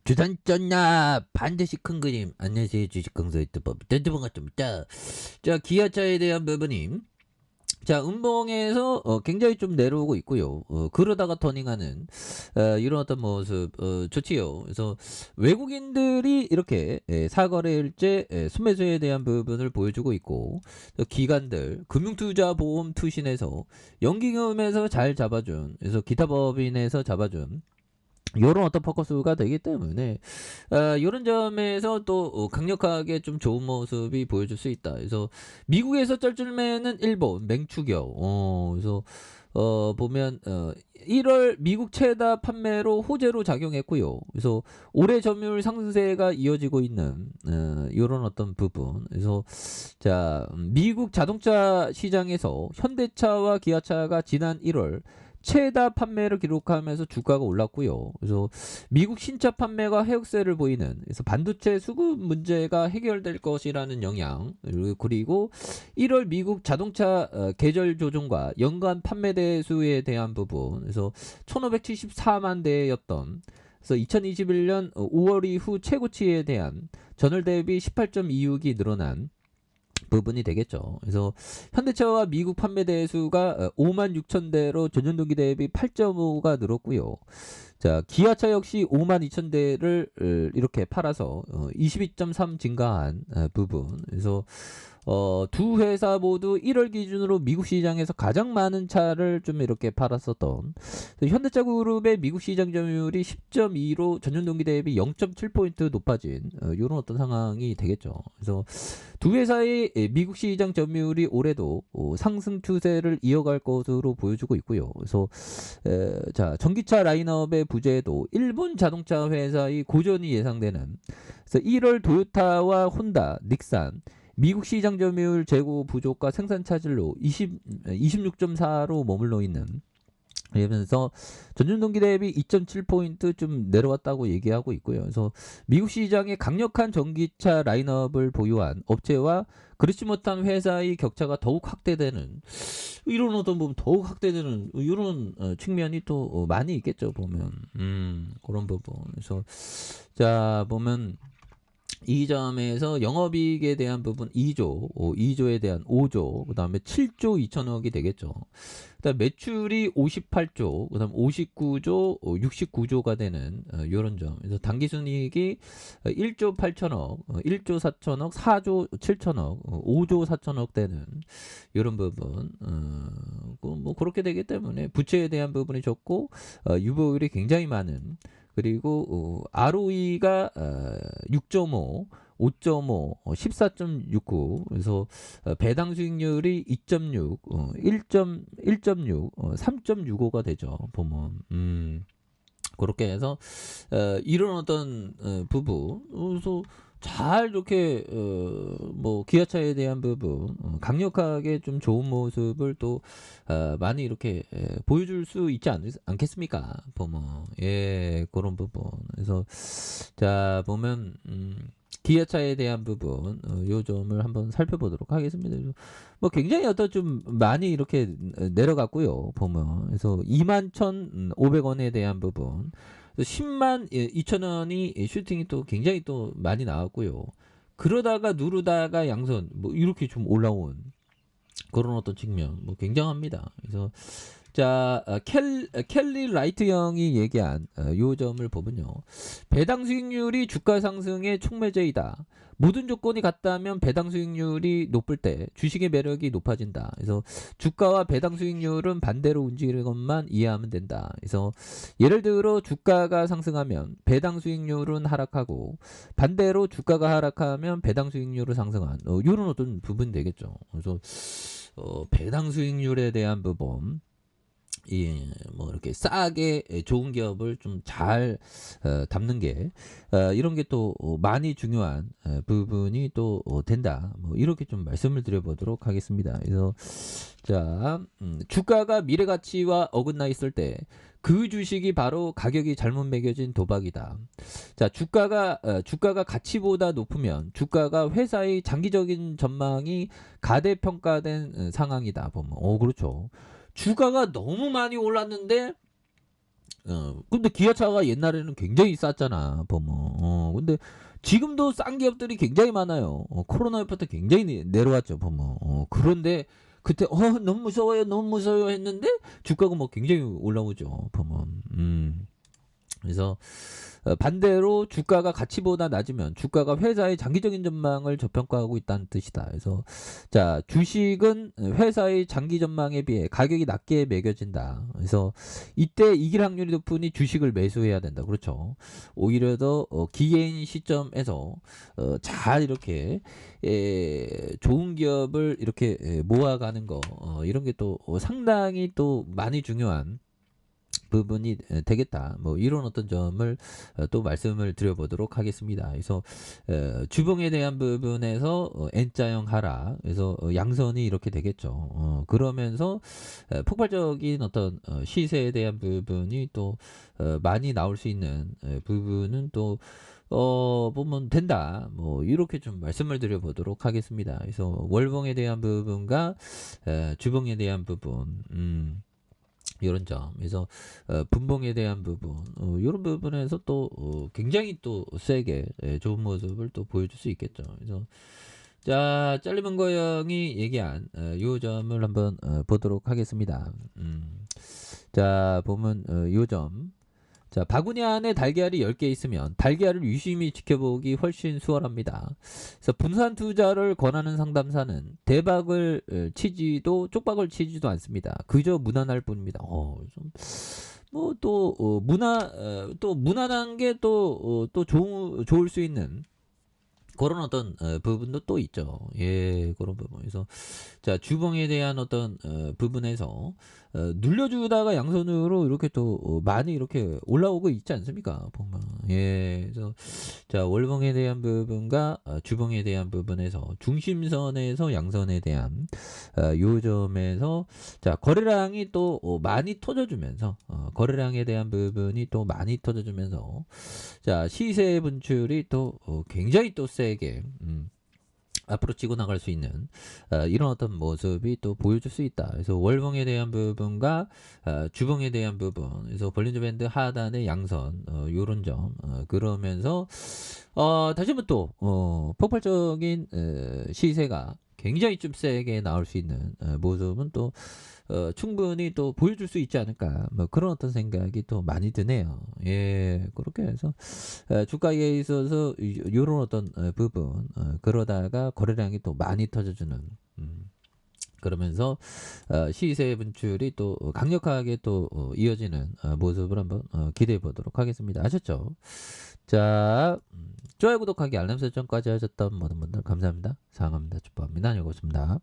주단전야 반드시 큰 그림. 안녕하세요, 주식강사 유튜버 던트벙어입니다. 자, 기아차에 대한 부분이 자, 음봉에서 굉장히 좀 내려오고 있고요. 그러다가 터닝하는 이런 어떤 모습 좋지요. 그래서 외국인들이 이렇게 사거래일제 순매수에 대한 부분을 보여주고 있고, 또 기관들 금융투자보험 투신에서 연기금에서 잘 잡아준, 그래서 기타 법인에서 잡아준 요런 어떤 포커스가 되기 때문에 요런 점에서 또 강력하게 좀 좋은 모습이 보여줄 수 있다. 그래서 미국에서 쩔쩔매는 일본 맹추격. 그래서 보면 1월 미국 최다 판매로 호재로 작용했고요. 그래서 올해 점유율 상승세가 이어지고 있는 요런 어떤 부분. 그래서 자, 미국 자동차 시장에서 현대차와 기아차가 지난 1월 최다 판매를 기록하면서 주가가 올랐고요. 그래서 미국 신차 판매가 회복세를 보이는, 그래서 반도체 수급 문제가 해결될 것이라는 영향, 그리고 1월 미국 자동차 계절 조정과 연간 판매 대수에 대한 부분, 그래서 1574만 대였던, 그래서 2021년 5월 이후 최고치에 대한 전월 대비 18.26이 늘어난 부분이 되겠죠. 그래서 현대차와 미국 판매 대수가 5만 6천 대로 전년 동기 대비 8.5가 늘었고요. 자, 기아차 역시 5만 2천 대를 이렇게 팔아서 22.3 증가한 부분. 그래서 두 회사 모두 1월 기준으로 미국 시장에서 가장 많은 차를 좀 이렇게 팔았었던, 현대차 그룹의 미국 시장 점유율이 10.2로 전년 동기 대비 0.7포인트 높아진 이런 어떤 상황이 되겠죠. 그래서 두 회사의 미국 시장 점유율이 올해도 상승 추세를 이어갈 것으로 보여주고 있고요. 그래서 자, 전기차 라인업의 부재에도 일본 자동차 회사의 고전이 예상되는, 그래서 1월 도요타와 혼다, 닉산 미국 시장 점유율 재고 부족과 생산 차질로 26.4로 머물러 있는, 그러면서 전년 동기 대비 2.7포인트 좀 내려왔다고 얘기하고 있고요. 그래서 미국 시장에 강력한 전기차 라인업을 보유한 업체와 그렇지 못한 회사의 격차가 더욱 확대되는, 이런 어떤 보면 더욱 확대되는 이런 측면이 또 많이 있겠죠. 보면 그런 부분. 그래서 자, 보면 이 점에서 영업이익에 대한 부분 2조, 2조에 대한 5조, 그 다음에 7조 2천억이 되겠죠. 그 다음 매출이 58조, 그 다음 59조, 69조가 되는 이런 점. 그래서 당기순이익이 1조 8천억, 1조 4천억, 4조 7천억, 5조 4천억 되는 이런 부분. 뭐 그렇게 되기 때문에 부채에 대한 부분이 적고 유보율이 굉장히 많은, 그리고 ROE가 6.5, 5.5, 14.69, 그래서 배당 수익률이 2.6, 1.6, 3.65가 되죠. 보면 그렇게 해서 이런 어떤 부분, 그래서 잘 이렇게 뭐 기아차에 대한 부분 강력하게 좀 좋은 모습을 또 많이 이렇게 보여줄 수 있지 않겠습니까? 보면 그런 부분. 그래서 자, 보면 기아차에 대한 부분 요 점을 한번 살펴보도록 하겠습니다. 뭐 굉장히 어떤 좀 많이 이렇게 내려갔고요. 보면 그래서 21,500원에 대한 부분, 10만 2천 원이 슈팅이 또 굉장히 또 많이 나왔고요. 그러다가 누르다가 양선 뭐 이렇게 좀 올라온 그런 어떤 측면 뭐 굉장합니다. 그래서 자, 켈리 라이트 형이 얘기한 요 점을 보면요. 배당 수익률이 주가 상승의 촉매제이다. 모든 조건이 같다면 배당 수익률이 높을 때 주식의 매력이 높아진다. 그래서 주가와 배당 수익률은 반대로 움직이는 것만 이해하면 된다. 그래서 예를 들어 주가가 상승하면 배당 수익률은 하락하고, 반대로 주가가 하락하면 배당 수익률은 상승한 이런 어떤 부분 되겠죠. 그래서 배당 수익률에 대한 부분, 뭐 이렇게 싸게 좋은 기업을 좀 잘 담는 게 이런 게 또 많이 중요한 부분이 또 된다. 뭐 이렇게 좀 말씀을 드려보도록 하겠습니다. 그래서 자, 주가가 미래 가치와 어긋나 있을 때 그 주식이 바로 가격이 잘못 매겨진 도박이다. 자, 주가가 가치보다 높으면 주가가 회사의 장기적인 전망이 가대평가된 상황이다. 보면 그렇죠. 주가가 너무 많이 올랐는데 근데 기아차가 옛날에는 굉장히 쌌잖아, 보면. 근데 지금도 싼 기업들이 굉장히 많아요. 코로나 이후 때 굉장히 내려왔죠, 보면. 그런데 그때 너무 무서워요, 너무 무서워요 했는데 주가가 뭐 굉장히 올라오죠, 보면. 그래서 반대로 주가가 가치보다 낮으면 주가가 회사의 장기적인 전망을 저평가하고 있다는 뜻이다. 그래서 자, 주식은 회사의 장기 전망에 비해 가격이 낮게 매겨진다. 그래서 이때 이길 확률이 높으니 주식을 매수해야 된다. 그렇죠. 오히려 더 기회인 시점에서 잘 이렇게 좋은 기업을 이렇게 모아가는 거, 이런 게 또 상당히 또 많이 중요한 부분이 되겠다. 뭐 이런 어떤 점을 또 말씀을 드려보도록 하겠습니다. 그래서 주봉에 대한 부분에서 N자형 하락, 그래서 양선이 이렇게 되겠죠. 그러면서 폭발적인 어떤 시세에 대한 부분이 또 많이 나올 수 있는 부분은 또 보면 된다. 뭐 이렇게 좀 말씀을 드려보도록 하겠습니다. 그래서 월봉에 대한 부분과 주봉에 대한 부분. 이런 점, 그래서 분봉에 대한 부분, 이런 부분에서 또 굉장히 또 세게 좋은 모습을 또 보여줄 수 있겠죠. 그래서 자, 잘리문 거영이 얘기한 요 점을 한번 보도록 하겠습니다. 자, 보면 요 점. 자, 바구니 안에 달걀이 10개 있으면 달걀을 유심히 지켜보기 훨씬 수월합니다. 그래서 분산 투자를 권하는 상담사는 대박을 치지도 쪽박을 치지도 않습니다. 그저 무난할 뿐입니다. 뭐또 또 무난한 게 또 좋을 수 있는 그런 어떤 부분도 또 있죠. 예, 그런 부분에서 자, 주봉에 대한 어떤 부분에서 눌려주다가 양손으로 이렇게 또 많이 이렇게 올라오고 있지 않습니까? 보면. 예, 그래서 자, 월봉에 대한 부분과 주봉에 대한 부분에서 중심선에서 양선에 대한 요점에서 자, 거래량이 또 많이 터져주면서 거래량에 대한 부분이 또 많이 터져주면서 자, 시세 분출이 또 굉장히 또 세게 앞으로 치고 나갈 수 있는 이런 어떤 모습이 또 보여줄 수 있다. 그래서 월봉에 대한 부분과 주봉에 대한 부분, 그래서 볼린저 밴드 하단의 양선, 요런 점, 그러면서 다시 한번 또 폭발적인 시세가 굉장히 좀 세게 나올 수 있는 모습은 또 충분히 또 보여줄 수 있지 않을까, 뭐 그런 어떤 생각이 또 많이 드네요. 예, 그렇게 해서 주가에 있어서 이런 어떤 부분, 그러다가 거래량이 또 많이 터져주는, 그러면서 시세 분출이 또 강력하게 또 이어지는 모습을 한번 기대해 보도록 하겠습니다. 아셨죠? 자, 좋아요, 구독하기, 알람 설정까지 하셨던 모든 분들 감사합니다. 사랑합니다. 축복합니다. 안녕히 계십니다.